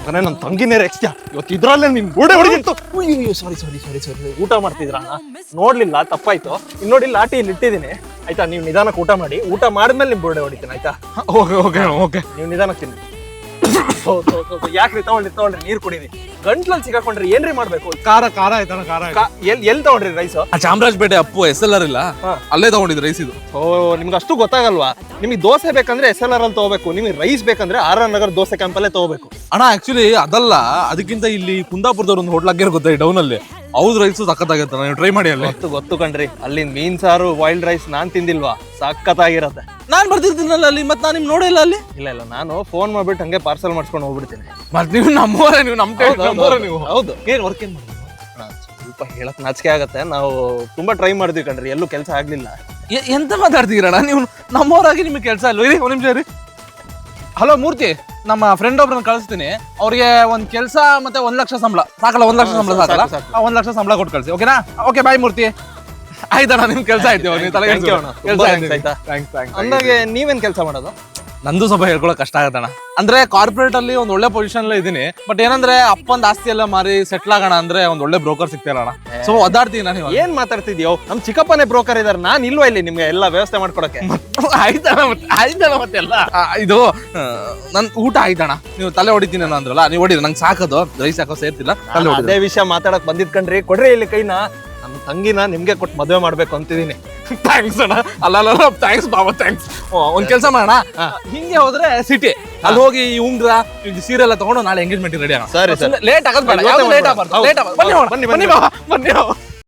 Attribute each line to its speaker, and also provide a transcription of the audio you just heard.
Speaker 1: ಮನೆ ನನ್ನ ತಂಗಿನೇ ರೆಕ್ಸ್ಟ್ಯಾ ಇವತ್ತು ಇದ್ರಲ್ಲೇ ನಿನ್ ಗೋಡೆ ಹೊಡಿತು. ಅಯ್ಯೋ ಸಾರಿ ಊಟ ಮಾಡ್ತಿದ್ರ ನೋಡ್ಲಿಲ್ಲ, ತಪ್ಪಾಯ್ತು. ಇನ್ನು ನೋಡಿ ಲಾಟಿ ಇಲ್ಲಿ ಇಟ್ಟಿದ್ದೀನಿ ಆಯ್ತಾ. ನೀವು ನಿಧಾನಕ್ಕೆ ಊಟ ಮಾಡಿ, ಊಟ ಮಾಡಿದ್ಮೇಲೆ ನಿಮ್ ಗೋಡೆ ಹೊಡಿತೀನಿ ಆಯ್ತಾ. ಓಕೆ ನೀವು ನಿಧಾನಕ್ಕೆ ತಿನ್ನಿ. ಯಾಕ್ರಿ ತಗೊಳ್ರಿ ನೀರ್ ಕುಡೀರಿ. ಗಂಟ್ಲಲ್ಲಿ ಸಿಗಾಕೊಂಡ್ರಿ ಏನ್ರಿ ಮಾಡ್ಬೇಕು?
Speaker 2: ಖಾರ ಆಯ್ತಾನ ಖಾರ.
Speaker 1: ಎಲ್ಲಿ ತಗೊಂಡ್ರಿ ರೈಸ್?
Speaker 2: ಚಾಮರಾಜಪೇಟೆ ಅಪ್ಪು SLR ಇಲ್ಲ ಅಲ್ಲೇ ತಗೊಂಡಿದ್ದು ರೈಸ್ ಇದು.
Speaker 1: ನಿಮ್ಗೆ ಅಷ್ಟು ಗೊತ್ತಾಗಲ್ವಾ? ನಿಮಗೆ ದೋಸೆ ಬೇಕಂದ್ರೆ SLR ಅಲ್ಲಿ ತಗೋಬೇಕು, ನಿಮಗೆ ರೈಸ್ ಬೇಕಂದ್ರೆ RR ನಗರ್ ದೋಸೆ ಕ್ಯಾಂಪಲ್ಲೇ ತಗೋಬೇಕು.
Speaker 2: ಅಣ್ಣ ಆಕ್ಚುಲಿ ಅದಲ್ಲ, ಅದಕ್ಕಿಂತ ಇಲ್ಲಿ ಕುಂದಾಪುರದವ್ರ ಒಂದು ಹೋಟ್ಲ್ ಆಗಿರೋ ಗೊತ್ತಾ ಡೌನ್ ಅಲ್ಲಿ, ಅವ್ದು ರೈಸ್ ಸಖತ್ತಾಗತ್ತ. ನೀವು ಟ್ರೈ ಮಾಡಿ. ಅಲ್ಲಿ
Speaker 1: ಗೊತ್ತು ಕಣ್ರಿ, ಅಲ್ಲಿ ಮೀನ್ ಸಾರು ವೈಲ್ಡ್ ರೈಸ್ ನಾನ್ ತಿಂದಿಲ್ವಾ, ಸಖತ್ತಾಗಿರತ್ತೆ.
Speaker 2: ನಾನ್ ಬರ್ತಿರ್ತೀನಲ್ಲ ಅಲ್ಲಿ, ಮತ್ತೆ ನಾನು ನಿಮ್ ನೋಡಿಲ್ಲ ಅಲ್ಲಿ.
Speaker 1: ಇಲ್ಲ ನಾನು ಫೋನ್ ಮಾಡ್ಬಿಟ್ಟು ಹಂಗೆ ಪಾರ್ಸಲ್ ಮಾಡ್ಸ್ಕೊಂಡು ಹೋಗ್ಬಿಡ್ತೀನಿ.
Speaker 2: ಮತ್ತೆ ನೀವು ನಮ್ಮವರೇ, ನೀವು ನಮ್ಮವರೇ ನೀವು.
Speaker 1: ಹೌದು, ಏನ್ ವರ್ಕ್ ಏನ್ ಮಾಡಿ ಸ್ವಲ್ಪ ಹೇಳಕ್ ನಾಚಿಕೆ ಆಗತ್ತೆ. ನಾವು ತುಂಬಾ ಟ್ರೈ ಮಾಡಿದ್ವಿ ಕಣ್ರಿ, ಎಲ್ಲೂ ಕೆಲಸ ಆಗ್ಲಿಲ್ಲ.
Speaker 2: ಎಂತ ಮಾತಾಡ್ತೀರಣ್ಣ ನೀವು? ನಮ್ಮವರಾಗಿ ನಿಮ್ಗೆ ಕೆಲಸ ಅಲ್ವ? ಇರಿ ಒಂದ್ ನಿಮಿಷ ಇರಿ. ಹಲೋ ಮೂರ್ತಿ, ನಮ್ಮ ಫ್ರೆಂಡ್ ಒಬ್ರನ್ನ ಕಳಿಸ್ತೀನಿ. ಅವ್ರಿಗೆ ಒಂದ್ ಕೆಲಸ ಮತ್ತೆ 1 ಲಕ್ಷ ಸಂಬಳ ಸಾಕಲ್ಲ? 1 ಲಕ್ಷ ಸಂಬಳ ಸಾಕಲ್ಲ? 1 ಲಕ್ಷ ಸಂಬಳ ಕೊಟ್ಟು ಕಳಿಸಿ, ಓಕೆನಾ? ಓಕೆ ಬಾಯ್ ಮೂರ್ತಿ. ಆಯ್ತಣ್ಣ, ನಿಮ್ ಕೆಲಸ ಆಯ್ತು.
Speaker 1: ಅಂದಾಗೆ ನೀವೇನ್ ಕೆಲಸ ಮಾಡೋದು?
Speaker 2: ನಂದು ಸ್ವಲ್ಪ ಹೇಳ್ಕೊಳಕ್ ಕಷ್ಟ ಆಗತ್ತಣ್ಣ. ಅಂದ್ರೆ ಕಾರ್ಪೊರೇಟ್ ಅಲ್ಲಿ ಒಂದ್ ಒಳ್ಳೆ ಪೊಸಿಷನ್ ಅಲ್ಲಿ ಇದೀನಿ. ಬಟ್ ಏನಂದ್ರೆ ಅಪ್ಪಂದ್ ಆಸ್ತಿ ಎಲ್ಲ ಮಾರಿ ಸೆಟ್ಲ್ ಆಗೋಣ ಅಂದ್ರೆ ಒಂದ್ ಒಳ್ಳೆ ಬ್ರೋಕರ್ ಸಿಗ್ತಾರಣ್ಣ. ಸೊ ಒದ್ದಾಡ್ತೀನಿ ನಾನು.
Speaker 1: ಏನ್ ಮಾತಾಡ್ತಿದ್ಯೋ? ನಮ್ ಚಿಕ್ಕಪ್ಪನೇ ಬ್ರೋಕರ್ ಇದಾರೆ, ನಾನ್ ಇಲ್ವಾ ಇಲ್ಲಿ ನಿಮ್ಗೆ ಎಲ್ಲ ವ್ಯವಸ್ಥೆ ಮಾಡ್ಕೊಡಕ್ಕೆ?
Speaker 2: ಆಯ್ತಣ್ಣ ಮತ್ತೆಲ್ಲ ಇದು ನನ್ ಊಟ ಆಯ್ತಣ್ಣ. ನೀವು ತಲೆ ಹೊಡಿತೀನಿ ಅಂದ್ರಲ್ಲ, ನೀವು ಹೊಡಿದ್ರಿ, ನಂಗೆ ಸಾಕದು ರೈಸ್ ಹಾಕೋ ಸೇರ್ತಿಲ್ಲ.
Speaker 1: ಅದೇ ವಿಷಯ ಮಾತಾಡಕ್ ಬಂದಿದ್ ಕಣ್ರಿ. ಕೊಡ್ರಿ ಇಲ್ಲಿ ಕೈನ. ನಮ್ಮ ತಂಗಿನ ನಿಮ್ಗೆ ಕೊಟ್ಟು ಮದುವೆ ಮಾಡ್ಬೇಕು ಅಂತಿದೀನಿ.
Speaker 2: ಥ್ಯಾಂಕ್ಸ್ ಅಣ್ಣ. ಅಲ್ಲ ಥ್ಯಾಂಕ್ಸ್ ಬಾಬಾ, ಥ್ಯಾಂಕ್ಸ್. ಒಂದ್ ಕೆಲಸ ಮಾಡೋಣ, ಹಿಂಗೆ ಹೋದ್ರೆ ಸಿಟಿ ಅಲ್ಲಿ ಹೋಗಿ ಈ ಉಂಗ್ರ ಸೀರೆ ಎಲ್ಲ ತಗೊಂಡು ನಾಳೆ ಎಂಗೇಜ್ಮೆಂಟ್ ರೆಡಿ ಆಗೋಣ.
Speaker 1: ಸರಿ
Speaker 2: ಲೇಟ್ ಆಗೋದು ಬೇಡ, ಲೇಟ್ ಆಗಬಾರ್ದು. ಬನ್ನಿ.